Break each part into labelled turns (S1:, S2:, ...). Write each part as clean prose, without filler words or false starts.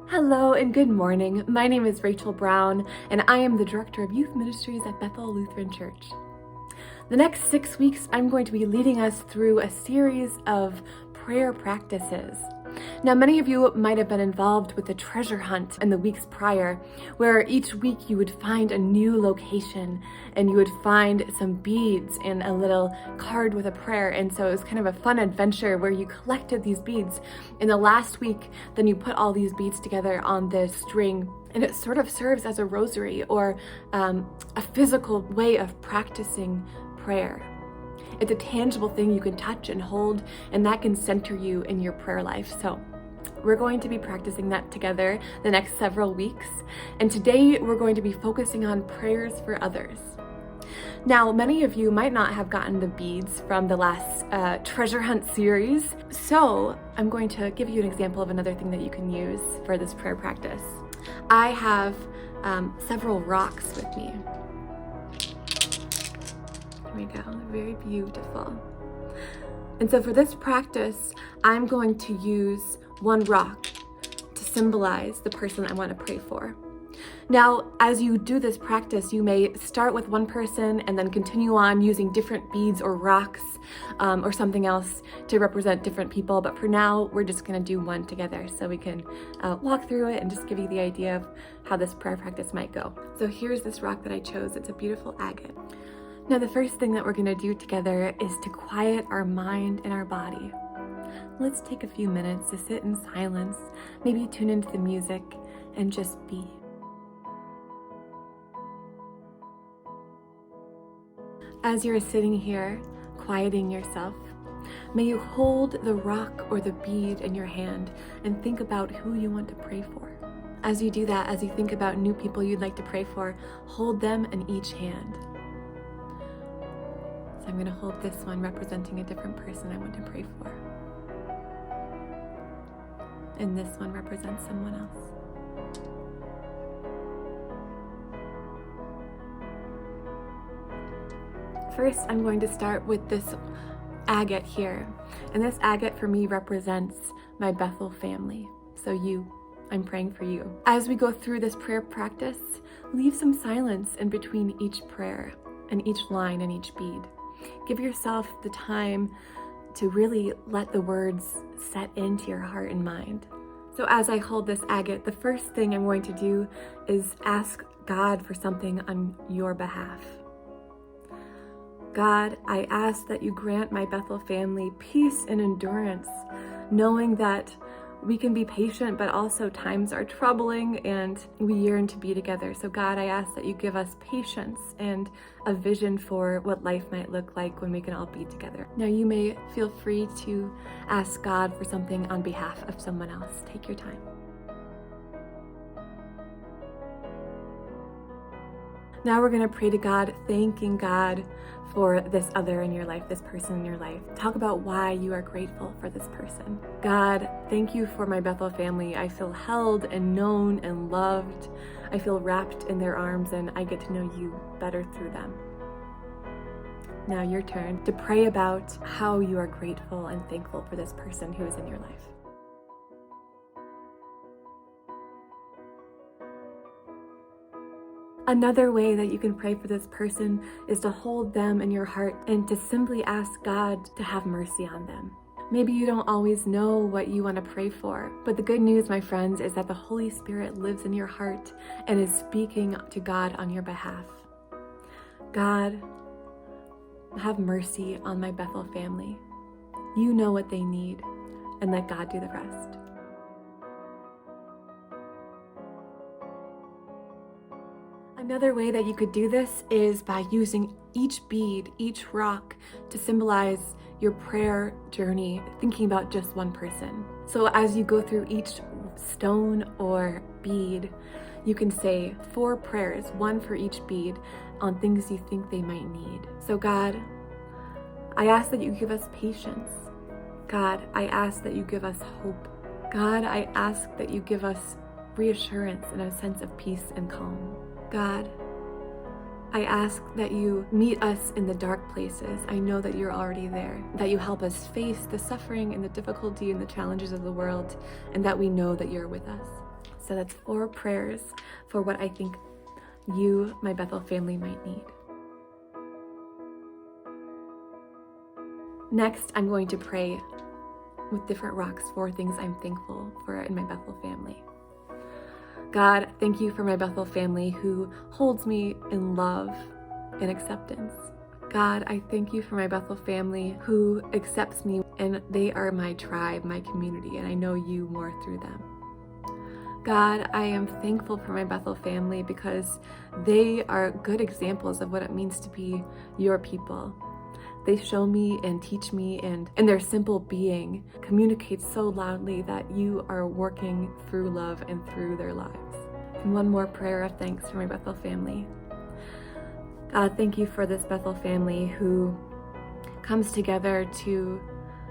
S1: Hello and good morning. My name is Rachel Brown, and I am the Director of Youth Ministries at Bethel Lutheran Church. The next 6 weeks, I'm going to be leading us through a series of prayer practices. Now, many of you might have been involved with the treasure hunt in the weeks prior, where each week you would find a new location and you would find some beads and a little card with a prayer. And so it was kind of a fun adventure where you collected these beads. In the last week, then you put all these beads together on this string, and it sort of serves as a rosary or a physical way of practicing prayer. It's a tangible thing you can touch and hold, and that can center you in your prayer life. So we're going to be practicing that together the next several weeks. And today we're going to be focusing on prayers for others. Now, many of you might not have gotten the beads from the last treasure hunt series. So I'm going to give you an example of another thing that you can use for this prayer practice. I have several rocks with me. Here we go, very beautiful. And so for this practice, I'm going to use one rock to symbolize the person I want to pray for. Now, as you do this practice, you may start with one person and then continue on using different beads or rocks or something else to represent different people. But for now, we're just going to do one together so we can walk through it and just give you the idea of how this prayer practice might go. So here's this rock that I chose. It's a beautiful agate. Now, the first thing that we're going to do together is to quiet our mind and our body. Let's take a few minutes to sit in silence, maybe tune into the music, and just be. As you're sitting here, quieting yourself, may you hold the rock or the bead in your hand and think about who you want to pray for. As you do that, as you think about new people you'd like to pray for, hold them in each hand. So I'm going to hold this one representing a different person I want to pray for. And this one represents someone else. First, I'm going to start with this agate here. And this agate for me represents my Bethel family. So I'm praying for you. As we go through this prayer practice, leave some silence in between each prayer and each line and each bead. Give yourself the time to really let the words set into your heart and mind. So as I hold this agate, the first thing I'm going to do is ask God for something on your behalf. God, I ask that you grant my Bethel family peace and endurance, knowing that we can be patient, but also times are troubling and we yearn to be together. So God, I ask that you give us patience and a vision for what life might look like when we can all be together. Now you may feel free to ask God for something on behalf of someone else. Take your time. Now we're going to pray to God, thanking God for this other in your life, this person in your life. Talk about why you are grateful for this person. God, thank you for my Bethel family. I feel held and known and loved. I feel wrapped in their arms and I get to know you better through them. Now your turn to pray about how you are grateful and thankful for this person who is in your life. Another way that you can pray for this person is to hold them in your heart and to simply ask God to have mercy on them. Maybe you don't always know what you want to pray for, but the good news, my friends, is that the Holy Spirit lives in your heart and is speaking to God on your behalf. God, have mercy on my Bethel family. You know what they need, and let God do the rest. Another way that you could do this is by using each bead, each rock to symbolize your prayer journey, thinking about just one person. So as you go through each stone or bead, you can say 4 prayers, one for each bead, on things you think they might need. So God, I ask that you give us patience. God, I ask that you give us hope. God, I ask that you give us reassurance and a sense of peace and calm. God, I ask that you meet us in the dark places. I know that you're already there, that you help us face the suffering and the difficulty and the challenges of the world, and that we know that you're with us. So that's 4 prayers for what I think you, my Bethel family, might need. Next, I'm going to pray with different rocks for things I'm thankful for in my Bethel family. God, thank you for my Bethel family who holds me in love and acceptance. God, I thank you for my Bethel family who accepts me, and they are my tribe, my community, and I know you more through them. God, I am thankful for my Bethel family because they are good examples of what it means to be your people. They show me and teach me, and their simple being communicates so loudly that you are working through love and through their lives. And one more prayer of thanks for my Bethel family. God, thank you for this Bethel family who comes together to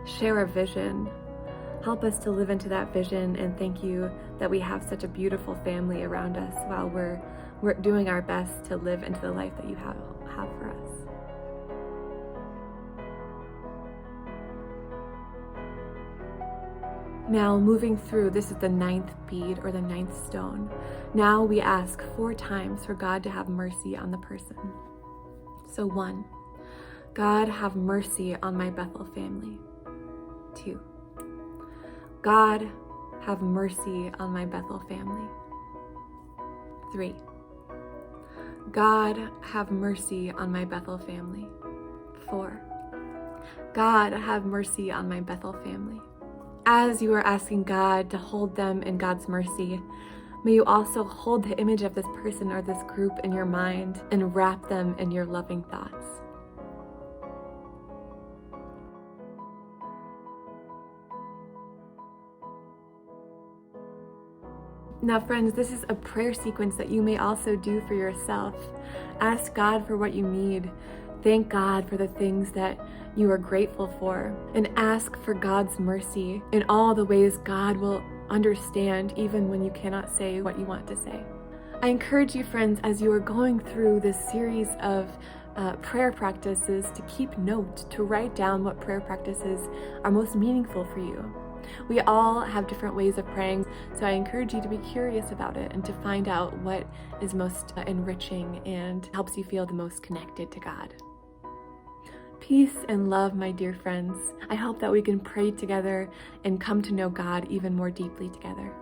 S1: share a vision. Help us to live into that vision, and thank you that we have such a beautiful family around us while we're doing our best to live into the life that you have for us. Now, moving through, this is the 9th bead or the 9th stone. Now we ask 4 times for God to have mercy on the person. So 1, God, have mercy on my Bethel family. 2, God, have mercy on my Bethel family. 3, God, have mercy on my Bethel family. 4, God, have mercy on my Bethel family. As you are asking God to hold them in God's mercy, may you also hold the image of this person or this group in your mind and wrap them in your loving thoughts. Now, friends, this is a prayer sequence that you may also do for yourself. Ask God for what you need. Thank God for the things that you are grateful for, and ask for God's mercy in all the ways God will understand, even when you cannot say what you want to say. I encourage you, friends, as you are going through this series of prayer practices, to keep note, to write down what prayer practices are most meaningful for you. We all have different ways of praying, so I encourage you to be curious about it and to find out what is most enriching and helps you feel the most connected to God. Peace and love, my dear friends. I hope that we can pray together and come to know God even more deeply together.